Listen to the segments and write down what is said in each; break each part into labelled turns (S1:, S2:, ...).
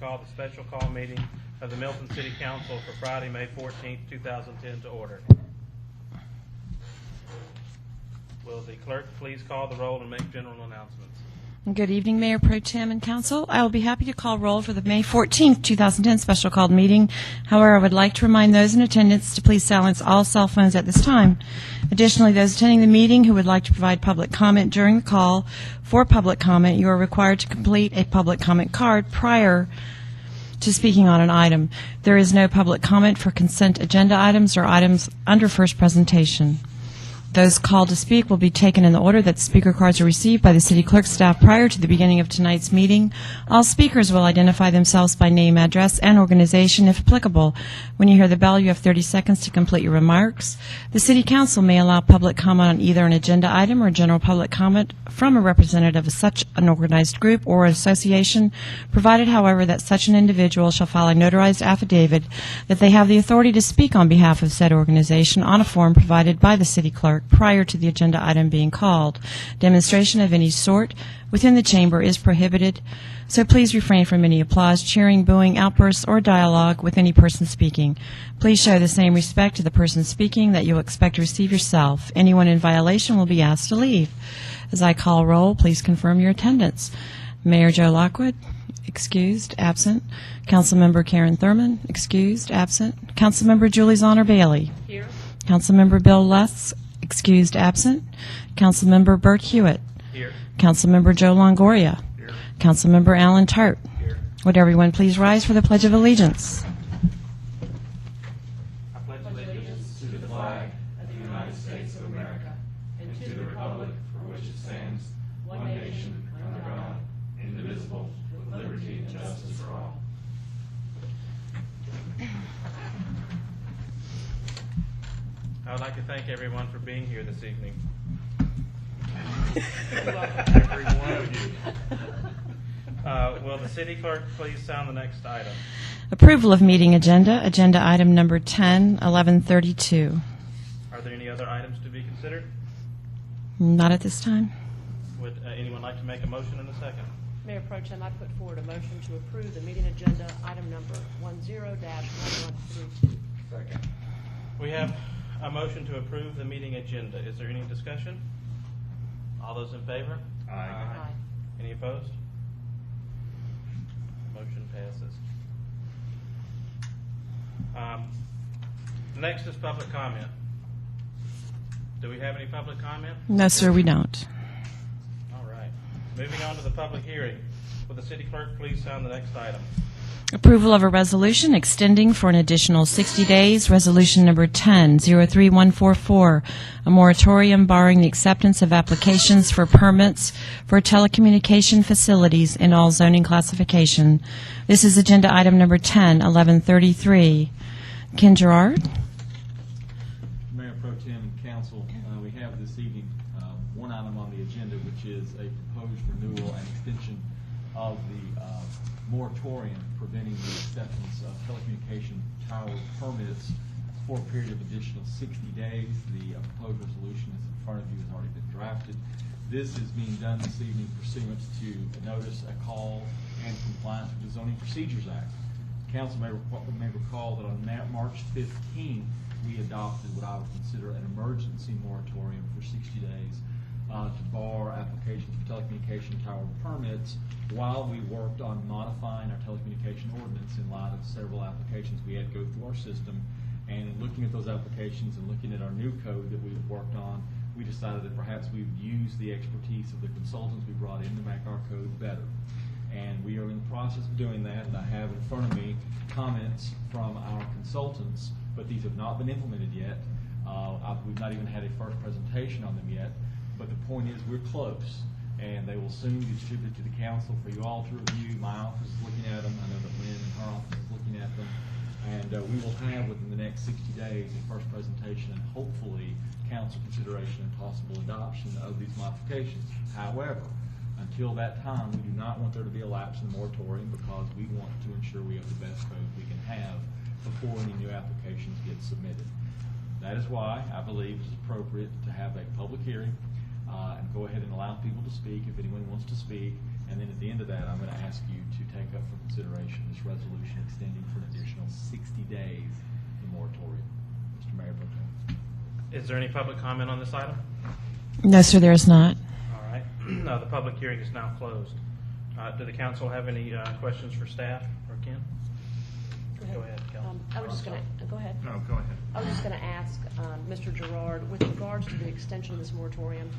S1: call the special call meeting of the Milton City Council for Friday, May 14th, 2010 to order. Will the clerk please call the roll and make general announcements?
S2: Good evening, Mayor Pro Tem and Council. I will be happy to call roll for the May 14th, 2010 special called meeting. However, I would like to remind those in attendance to please silence all cell phones at this time. Additionally, those attending the meeting who would like to provide public comment during the call, for public comment, you are required to complete a public comment card prior to speaking on an item. There is no public comment for consent agenda items or items under first presentation. Those called to speak will be taken in the order that the speaker cards are received by the city clerk staff prior to the beginning of tonight's meeting. All speakers will identify themselves by name, address, and organization if applicable. When you hear the bell, you have 30 seconds to complete your remarks. The city council may allow public comment on either an agenda item or general public comment from a representative of such an organized group or association, provided, however, that such an individual shall file a notarized affidavit that they have the authority to speak on behalf of said organization on a form provided by the city clerk prior to the agenda item being called. Demonstration of any sort within the chamber is prohibited, so please refrain from any applause, cheering, booing, outbursts, or dialogue with any person speaking. Please show the same respect to the person speaking that you will expect to receive yourself. Anyone in violation will be asked to leave. As I call roll, please confirm your attendance. Mayor Joe Lockwood, excused, absent. Councilmember Karen Thurman, excused, absent. Councilmember Julie Zonner Bailey. Here. Councilmember Bill Less, excused, absent. Councilmember Bert Hewitt.
S1: Here.
S2: Councilmember Joe Longoria.
S1: Here.
S2: Councilmember Alan Tart.
S1: Here.
S2: Would everyone please rise for the Pledge of Allegiance?
S1: I pledge allegiance to the flag of the United States of America and to the republic for which it stands, one nation, under God, indivisible, with liberty and justice for all. I would like to thank everyone for being here this evening. Every one of you. Will the city clerk please sound the next item?
S2: Approval of meeting agenda, agenda item number 10, 1132.
S1: Are there any other items to be considered?
S2: Not at this time.
S1: Would anyone like to make a motion in a second?
S3: Mayor Pro Tem, I put forward a motion to approve the meeting agenda, item number 10-1132.
S1: Second. We have a motion to approve the meeting agenda. Is there any discussion? All those in favor?
S3: Aye.
S1: Any opposed? Motion passes. Next is public comment. Do we have any public comment?
S2: No, sir, we don't.
S1: All right. Moving on to the public hearing. Will the city clerk please sound the next item?
S2: Approval of a resolution extending for an additional 60 days, resolution number 10-03144, a moratorium barring the acceptance of applications for permits for telecommunication facilities in all zoning classification. This is agenda item number 10-1133. Ken Gerard.
S4: Mayor Pro Tem and Council, we have this evening one item on the agenda, which is a proposed renewal and extension of the moratorium preventing the acceptance of telecommunication tower permits for a period of additional 60 days. The proposed resolution is in front of you, has already been drafted. This is being done this evening pursuant to a notice, a call, and compliance with the Zoning Procedures Act. Council may recall that on March 15th, we adopted what I would consider an emergency moratorium for 60 days to bar applications for telecommunication tower permits while we worked on modifying our telecommunication ordinance in light of several applications we had to go through our system. And in looking at those applications and looking at our new code that we've worked on, we decided that perhaps we would use the expertise of the consultants we brought in to make our code better. And we are in the process of doing that, and I have in front of me comments from our consultants, but these have not been implemented yet. We've not even had a first presentation on them yet, but the point is we're close, and they will soon be distributed to the council for you all to review. My office is looking at them. I know that Lynn and her office is looking at them, and we will have within the next 60 days a first presentation and hopefully council consideration and possible adoption of these modifications. However, until that time, we do not want there to be a lapse in the moratorium because we want to ensure we have the best code we can have before any new applications get submitted. That is why I believe it's appropriate to have a public hearing and go ahead and allow people to speak if anyone wants to speak, And then at the end of that, I'm going to ask you to take up for consideration this resolution extending for an additional 60 days the moratorium. Mr. Mayor Pro Tem.
S5: Is there any public comment on this item?
S2: No, sir, there is not.
S5: All right. The public hearing is now closed. Do the council have any questions for staff or Ken? Go ahead, Kelly.
S3: I was just going to, go ahead.
S1: No, go ahead.
S3: I was just going to ask Mr. Gerard, with regards to the extension of this moratorium,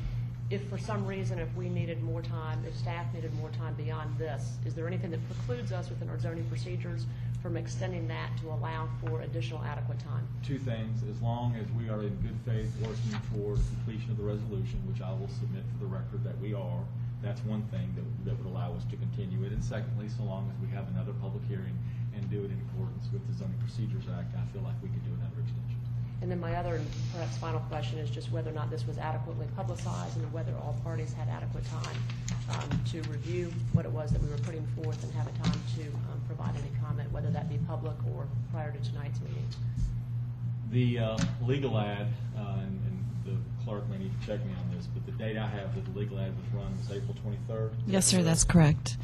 S3: if for some reason, if we needed more time, if staff needed more time beyond this, is there anything that precludes us within our zoning procedures from extending that to allow for additional adequate time?
S4: Two things, as long as we are in good faith working toward completion of the resolution, which I will submit for the record that we are, that's one thing that would allow us to continue it. And secondly, so long as we have another public hearing and do it in accordance with the Zoning Procedures Act, I feel like we could do another extension.
S3: And then my other and perhaps final question is just whether or not this was adequately publicized and whether all parties had adequate time to review what it was that we were putting forth and have a time to provide any comment, whether that be public or prior to tonight's meeting.
S4: The legal ad, and the clerk may need to check me on this, but the date I have that the legal ad was run was April 23rd.
S2: Yes, sir, that's correct.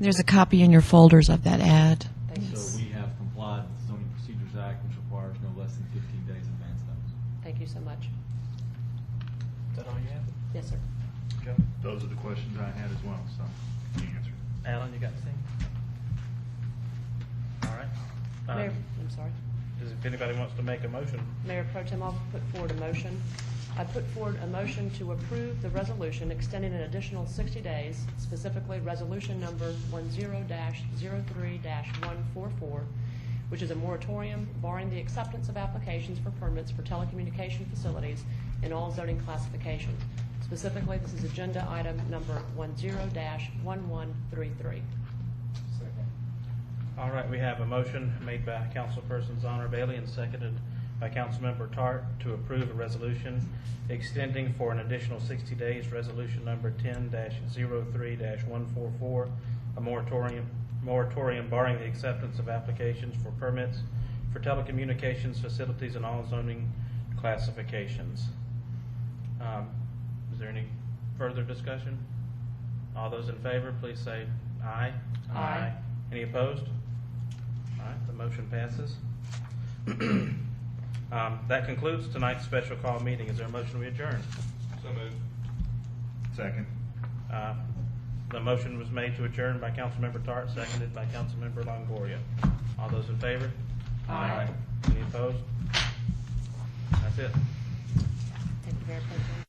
S2: There's a copy in your folders of that ad.
S3: Thank you.
S4: So we have complied with the Zoning Procedures Act, which requires no less than 15 days advance notice.
S3: Thank you so much.
S5: Is that all you have?
S3: Yes, sir.
S5: Joe?
S1: Those are the questions I had as well, so you answered.
S5: Alan, you got anything? All right.
S3: Mayor, I'm sorry.
S5: If anybody wants to make a motion,
S3: Mayor Pro Tem, I'll put forward a motion. I put forward a motion to approve the resolution extending an additional 60 days, specifically resolution number 10-03-144, which is a moratorium barring the acceptance of applications for permits for telecommunication facilities in all zoning classifications. Specifically, this is agenda item number 10-1133.
S5: all right, we have a motion made by Councilperson Honor Bailey and seconded by Councilmember Tart to approve a resolution extending for an additional 60 days, resolution number 10-03-144, a moratorium barring the acceptance of applications for permits for telecommunications facilities in all zoning classifications. Is there any further discussion? All those in favor, please say aye.
S3: Aye.
S5: Any opposed? All right, the motion passes. That concludes tonight's special call meeting. Is there a motion we adjourn?
S1: So moved. Second.
S5: The motion was made to adjourn by Councilmember Tart, seconded by Councilmember Longoria. All those in favor?
S3: Aye.
S5: Any opposed? That's it.
S3: Thank you, Mayor Pro Tem.